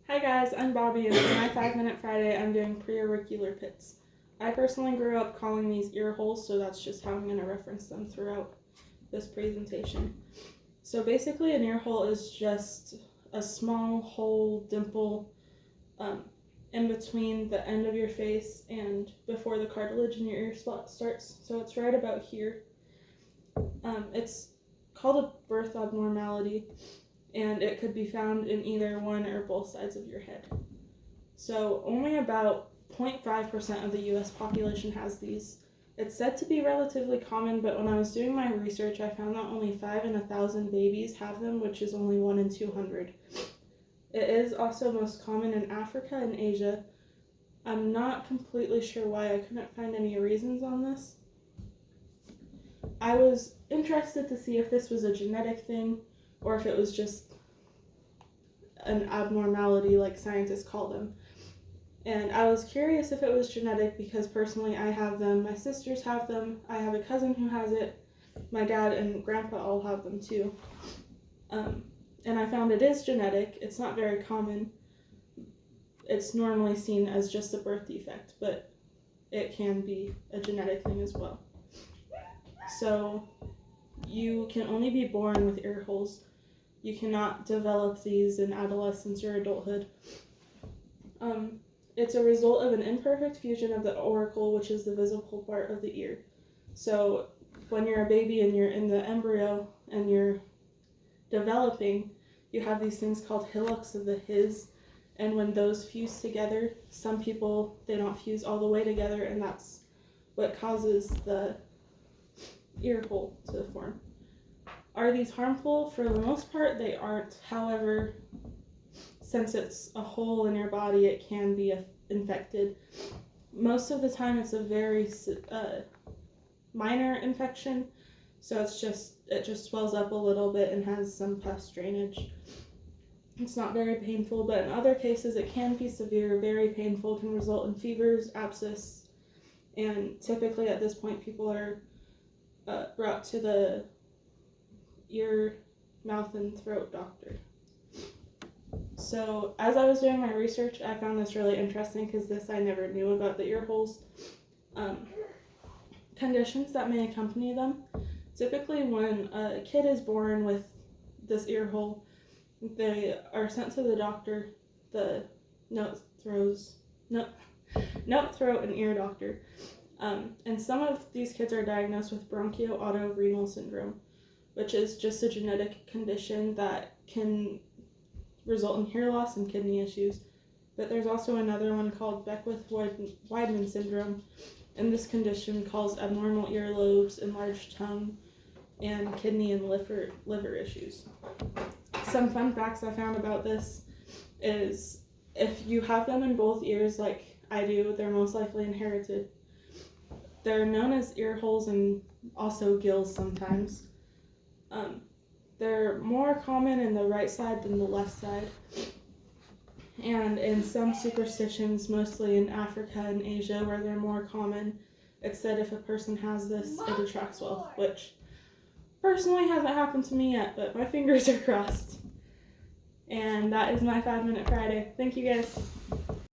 Hi guys, I'm Bobby, and for my 5-Minute Friday, I'm doing preauricular pits. I personally grew up calling these ear holes, so that's just how I'm going to reference them throughout this presentation. So basically, an ear hole is just a small hole, dimple, in between the end of your face and before the cartilage in your ear spot starts. So it's right about here. It's called a birth abnormality, and it could be found in either one or both sides of your head. So only about 0.5% of the US population has these. It's said to be relatively common, but when I was doing my research, I found that only 5 in 1,000 babies have them, which is only 1 in 200. It is also most common in Africa and Asia. I'm not completely sure why. I couldn't find any reasons on this. I was interested to see if this was a genetic thing or if it was just an abnormality like scientists call them. And I was curious if it was genetic because personally I have them, my sisters have them, I have a cousin who has it, my dad and grandpa all have them too. And I found it is genetic. It's not very common. It's normally seen as just a birth defect, but it can be a genetic thing as well. So you can only be born with ear holes. You cannot develop these in adolescence or adulthood. It's a result of an imperfect fusion of the auricle, which is the visible part of the ear. So when you're a baby and you're in the embryo and you're developing, you have these things called hillocks of the His, and when those fuse together, some people, they don't fuse all the way together, and that's what causes the ear hole to form. Are these harmful? For the most part, they aren't. However, since it's a hole in your body, it can be infected. Most of the time, it's a very minor infection, so it just swells up a little bit and has some pus drainage. It's not very painful, but in other cases, it can be severe, very painful, can result in fevers, abscess, and typically at this point, people are brought to the ear, mouth, and throat doctor. So as I was doing my research, I found this really interesting because this I never knew about the ear holes. Conditions that may accompany them. Typically when a kid is born with this ear hole, they are sent to the doctor, the nose, throat, and ear doctor. And some of these kids are diagnosed with bronchio-otorenal syndrome, which is just a genetic condition that can result in hear loss and kidney issues. But there's also another one called Beckwith-Wiedemann syndrome, and this condition causes abnormal earlobes, enlarged tongue, and kidney and liver issues. Some fun facts I found about this is if you have them in both ears like I do, they're most likely inherited. They're known as ear holes and also gills sometimes. They're more common in the right side than the left side. And in some superstitions, mostly in Africa and Asia where they're more common, it's said if a person has this, it attracts wealth, which personally hasn't happened to me yet, but my fingers are crossed. And that is my 5-Minute Friday. Thank you guys.